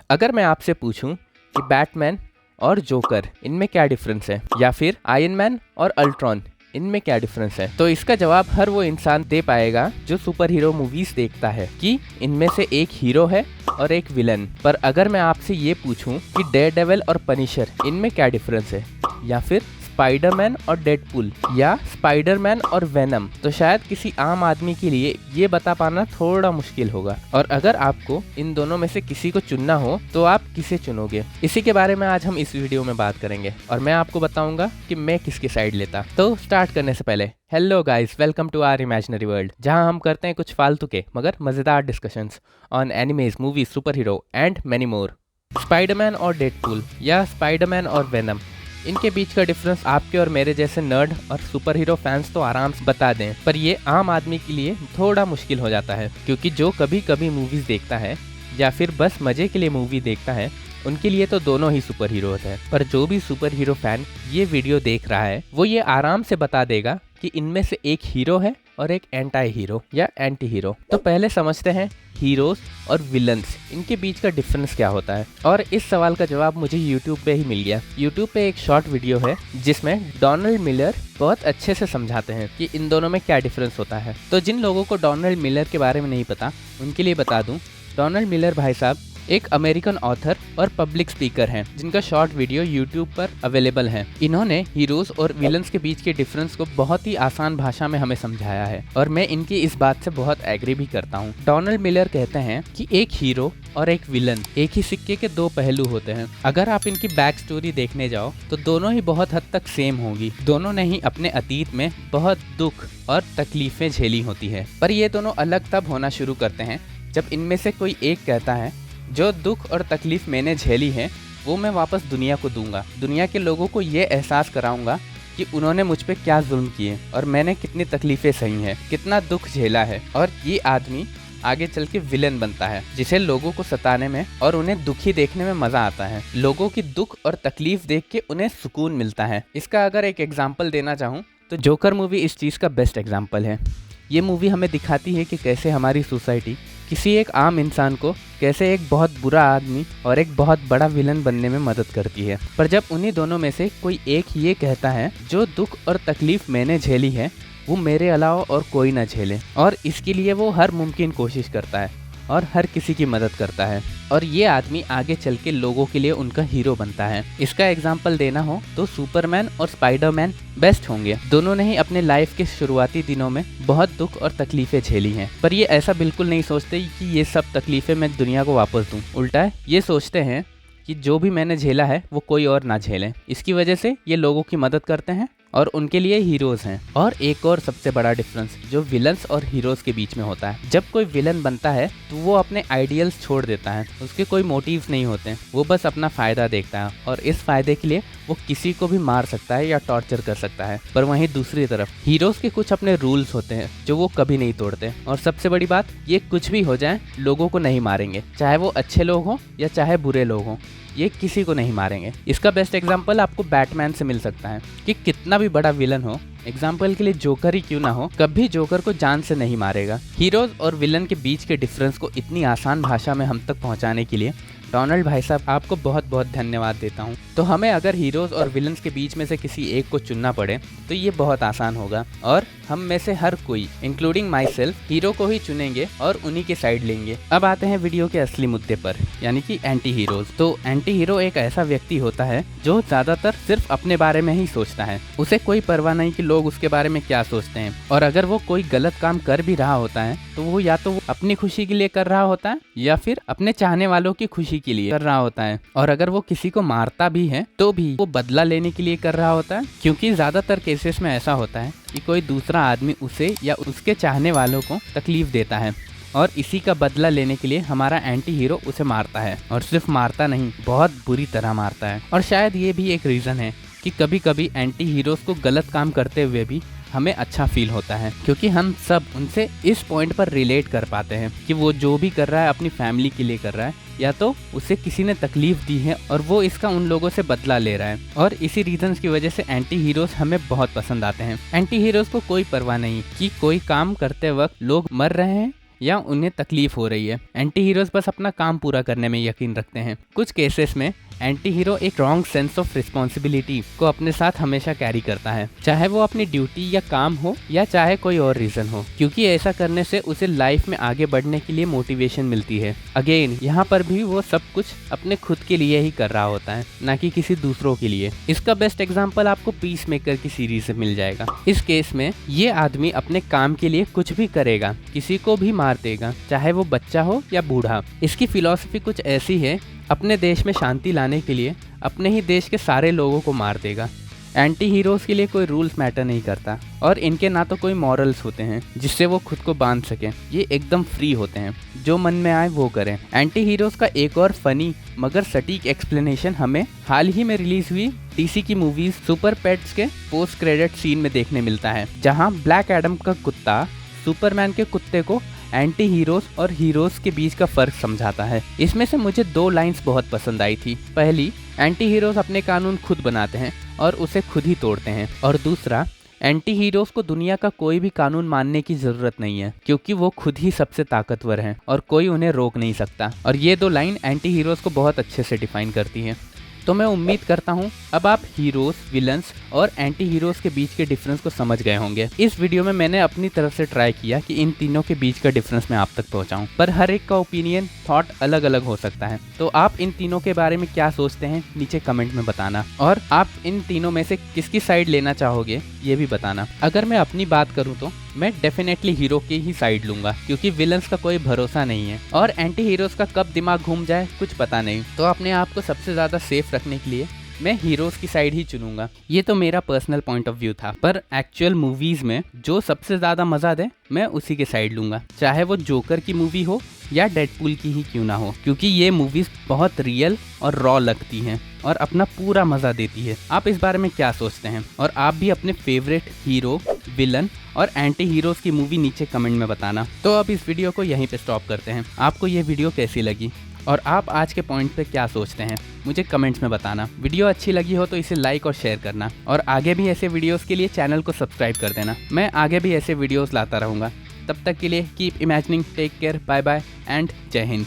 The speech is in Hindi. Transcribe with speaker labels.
Speaker 1: अगर मैं आपसे पूछूं कि बैटमैन और जोकर इनमें क्या डिफरेंस है, या फिर आयरन मैन और अल्ट्रॉन इनमें क्या डिफरेंस है, तो इसका जवाब हर वो इंसान दे पाएगा जो सुपर हीरो मूवीज देखता है कि इनमें से एक हीरो है और एक विलन। पर अगर मैं आपसे ये पूछूं कि डेयरडेविल और पनिशर इनमें क्या डिफरेंस है, या फिर स्पाइडरमैन और डेडपूल, या स्पाइडरमैन और वेनम, तो शायद किसी आम आदमी के लिए ये बता पाना थोड़ा मुश्किल होगा। और अगर आपको इन दोनों में से किसी को चुनना हो तो आप किसे चुनोगे? इसी के बारे में आज हम इस वीडियो में बात करेंगे और मैं आपको बताऊंगा कि मैं किसकी साइड लेता। तो स्टार्ट करने से पहले hello guys, welcome to our imaginary world, जहां हम करते हैं कुछ फालतू के मगर मजेदार discussions on animes, movies, super hero and many more. Spiderman और डेडपूल या स्पाइडरमैन और वेनम, इनके बीच का डिफरेंस आपके और मेरे जैसे नर्ड और सुपर हीरो फैंस तो आराम से बता दें, पर ये आम आदमी के लिए थोड़ा मुश्किल हो जाता है, क्योंकि जो कभी कभी मूवीज देखता है या फिर बस मजे के लिए मूवी देखता है, उनके लिए तो दोनों ही सुपर हीरोज हैं। पर जो भी सुपर हीरो फैन ये वीडियो देख रहा है वो ये आराम से बता देगा कि इनमें से एक हीरो है और एक एंटी हीरो या एंटी हीरो। तो पहले समझते हैं हीरोज और विलन्स, इनके बीच का डिफरेंस क्या होता है। और इस सवाल का जवाब मुझे यूट्यूब पे ही मिल गया। यूट्यूब पे एक शॉर्ट वीडियो है जिसमें डोनाल्ड मिलर बहुत अच्छे से समझाते हैं कि इन दोनों में क्या डिफरेंस होता है। तो जिन लोगों को डोनाल्ड मिलर के बारे में नहीं पता उनके लिए बता दूं, डोनाल्ड मिलर भाई साहब एक अमेरिकन ऑथर और पब्लिक स्पीकर हैं, जिनका शॉर्ट वीडियो यूट्यूब पर अवेलेबल है। इन्होंने हीरोज और विलन्स के बीच के डिफरेंस को बहुत ही आसान भाषा में हमें समझाया है और मैं इनकी इस बात से बहुत एग्री भी करता हूँ। डोनाल्ड मिलर कहते हैं कि एक हीरो और एक विलन एक ही सिक्के के दो पहलू होते हैं। अगर आप इनकी बैक स्टोरी देखने जाओ तो दोनों ही बहुत हद तक सेम होगी। दोनों ने ही अपने अतीत में बहुत दुख और तकलीफें झेली होती है, पर ये दोनों अलग तब होना शुरू करते हैं जब इनमें से कोई एक कहता है जो दुख और तकलीफ मैंने झेली है वो मैं वापस दुनिया को दूंगा। दुनिया के लोगों को ये एहसास कराऊंगा कि उन्होंने मुझ पे क्या जुल्म किए और मैंने कितनी तकलीफें सही हैं, कितना दुख झेला है। और ये आदमी आगे चल के विलन बनता है, जिसे लोगों को सताने में और उन्हें दुखी देखने में मजा आता है। लोगों की दुख और तकलीफ देख के उन्हें सुकून मिलता है। इसका अगर एक एग्जाम्पल देना चाहूँ तो जोकर मूवी इस चीज़ का बेस्ट एग्जाम्पल है। ये मूवी हमें दिखाती है कि कैसे हमारी सोसाइटी किसी एक आम इंसान को कैसे एक बहुत बुरा आदमी और एक बहुत बड़ा विलन बनने में मदद करती है। पर जब उन्हीं दोनों में से कोई एक ये कहता है जो दुख और तकलीफ मैंने झेली है वो मेरे अलावा और कोई ना झेले, और इसके लिए वो हर मुमकिन कोशिश करता है और हर किसी की मदद करता है, और ये आदमी आगे चल के लोगों के लिए उनका हीरो बनता है। इसका एग्जाम्पल देना हो तो सुपरमैन और स्पाइडरमैन बेस्ट होंगे। दोनों ने ही अपने लाइफ के शुरुआती दिनों में बहुत दुख और तकलीफें झेली हैं, पर ये ऐसा बिल्कुल नहीं सोचते कि ये सब तकलीफें मैं दुनिया को वापस दूं। उल्टा है, ये सोचते हैं कि जो भी मैंने झेला है वो कोई और ना झेले। इसकी वजह से ये लोगों की मदद करते हैं और उनके लिए हीरोज हैं। और एक और सबसे बड़ा डिफरेंस जो विलन्स और हीरोज के बीच में होता है, जब कोई विलन बनता है तो वो अपने आइडियल्स छोड़ देता है। उसके कोई मोटिव्स नहीं होते, वो बस अपना फायदा देखता है और इस फायदे के लिए वो किसी को भी मार सकता है या टॉर्चर कर सकता है। पर वहीं दूसरी तरफ हीरोज के कुछ अपने रूल्स होते हैं जो वो कभी नहीं तोड़ते। और सबसे बड़ी बात, ये कुछ भी हो जाए लोगों को नहीं मारेंगे, चाहे वो अच्छे लोग हों या चाहे बुरे लोग हों, ये किसी को नहीं मारेंगे। इसका बेस्ट एग्जांपल आपको बैटमैन से मिल सकता है कि कितना भी बड़ा विलन हो, एग्जाम्पल के लिए जोकर ही क्यों ना हो, कभी जोकर को जान से नहीं मारेगा। हीरोज और विलन के बीच के डिफरेंस को इतनी आसान भाषा में हम तक पहुंचाने के लिए डोनाल्ड भाई साहब आपको बहुत बहुत धन्यवाद देता हूं। तो हमें अगर हीरोज और विलन्स के बीच में से किसी एक को चुनना पड़े तो ये बहुत आसान होगा, और हम में से हर कोई इंक्लूडिंग माई सेल्फ हीरो को ही चुनेंगे और उन्हीं के साइड लेंगे। अब आते हैं वीडियो के असली मुद्दे पर, यानी कि एंटी हीरोज। तो एंटी हीरो एक ऐसा व्यक्ति होता है जो ज्यादातर सिर्फ अपने बारे में ही सोचता है। उसे कोई परवाह नहीं कि लोग उसके बारे में क्या सोचते हैं, और अगर वो कोई गलत काम कर भी रहा होता है तो वो या तो वो अपनी खुशी के लिए कर रहा होता है या फिर अपने चाहने वालों की खुशी के लिए कर रहा होता है। और अगर वो किसी को मारता भी है तो भी वो बदला लेने के लिए कर रहा होता है, क्योंकि ज्यादातर केसेस में ऐसा होता है कि कोई दूसरा आदमी उसे या उसके चाहने वालों को तकलीफ देता है और इसी का बदला लेने के लिए हमारा एंटी हीरो उसे मारता है, और सिर्फ मारता नहीं, बहुत बुरी तरह मारता है। और शायद ये भी एक रीजन है कि कभी कभी एंटी हीरोज को गलत काम करते हुए भी हमें अच्छा फील होता है, क्योंकि हम सब उनसे इस पॉइंट पर रिलेट कर पाते हैं कि वो जो भी कर रहा है अपनी फैमिली के लिए कर रहा है, या तो उसे किसी ने तकलीफ दी है और वो इसका उन लोगों से बदला ले रहा है। और इसी रीजंस की वजह से एंटी हीरोज हमें बहुत पसंद आते हैं। एंटी हीरोज को कोई परवाह नहीं कि कोई काम करते वक्त लोग मर रहे हैं या उन्हें तकलीफ हो रही है। एंटी हीरोज बस अपना काम पूरा करने में यकीन रखते हैं। कुछ केसेस में एंटी हीरो एक स्ट्रॉन्ग सेंस ऑफ रिस्पॉन्सिबिलिटी को अपने साथ हमेशा कैरी करता है, चाहे वो अपनी ड्यूटी या काम हो या चाहे कोई और रीजन हो, क्योंकि ऐसा करने से उसे लाइफ में आगे बढ़ने के लिए मोटिवेशन मिलती है। अगेन यहाँ पर भी वो सब कुछ अपने खुद के लिए ही कर रहा होता है, ना कि किसी दूसरों के लिए। इसका बेस्ट एग्जाम्पल आपको पीस मेकर की सीरीज से मिल जाएगा। इस केस में ये आदमी अपने काम के लिए कुछ भी करेगा, किसी को भी मार देगा, चाहे वो बच्चा हो या बूढ़ा। इसकी फिलॉसफी कुछ ऐसी है, अपने देश में शांति लाने के लिए अपने ही देश के सारे लोगों को मार देगा। एंटी हीरोज़ के लिए कोई रूल्स मैटर नहीं करता और इनके ना तो कोई मॉरल्स होते हैं जिससे वो खुद को बांध सकें। ये एकदम फ्री होते हैं, जो मन में आए वो करें। एंटी हीरोज़ का एक और फनी मगर सटीक एक्सप्लेनेशन हमें हाल ही में रिलीज हुई डीसी की मूवीज सुपर पेट्स के पोस्ट क्रेडिट सीन में देखने मिलता है, जहाँ ब्लैक एडम का कुत्ता सुपरमैन के कुत्ते को एंटी हीरोज और हीरोज के बीच का फर्क समझाता है। इसमें से मुझे 2 लाइंस बहुत पसंद आई थी। पहली, एंटी हीरोज अपने कानून खुद बनाते हैं और उसे खुद ही तोड़ते हैं, और दूसरा, एंटी हीरोज को दुनिया का कोई भी कानून मानने की जरूरत नहीं है, क्योंकि वो खुद ही सबसे ताकतवर हैं और कोई उन्हें रोक नहीं सकता। और ये 2 लाइन एंटी हीरोज को बहुत अच्छे से डिफाइन करती है। तो मैं उम्मीद करता हूँ अब आप हीरोज, विलन्स और एंटी हीरोज के बीच के डिफरेंस को समझ गए होंगे। इस वीडियो में मैंने अपनी तरफ से ट्राई किया कि इन तीनों के बीच का डिफरेंस मैं आप तक पहुँचाऊँ, पर हर एक का ओपिनियन, थॉट अलग अलग हो सकता है। तो आप इन तीनों के बारे में क्या सोचते हैं नीचे कमेंट में बताना, और आप इन तीनों में से किसकी साइड लेना चाहोगे ये भी बताना। अगर मैं अपनी बात करूँ तो मैं डेफिनेटली हीरो की ही साइड लूंगा, क्योंकि विलन्स का कोई भरोसा नहीं है और एंटी हीरोज का कब दिमाग घूम जाए कुछ पता नहीं। तो अपने आप को सबसे ज्यादा सेफ रखने के लिए मैं हीरोज की साइड ही चुनूंगा। ये तो मेरा पर्सनल पॉइंट ऑफ व्यू था, पर एक्चुअल मूवीज में जो सबसे ज्यादा मजा दे मैं उसी के साइड लूंगा, चाहे वो जोकर की मूवी हो या डेडपूल की ही क्यों ना हो, क्योंकि ये मूवीज बहुत रियल और रॉ लगती हैं और अपना पूरा मजा देती है। आप इस बारे में क्या सोचते हैं, और आप भी अपने फेवरेट हीरो, विलन और एंटी हीरोज की मूवी नीचे कमेंट में बताना। तो अब इस वीडियो को यहीं पे स्टॉप करते हैं। आपको ये वीडियो कैसी लगी और आप आज के पॉइंट पे क्या सोचते हैं मुझे कमेंट्स में बताना। वीडियो अच्छी लगी हो तो इसे लाइक और शेयर करना, और आगे भी ऐसे वीडियोस के लिए चैनल को सब्सक्राइब कर देना। मैं आगे भी ऐसे वीडियोस लाता रहूँगा। तब तक के लिए keep imagining, take care, bye bye and जय हिंद।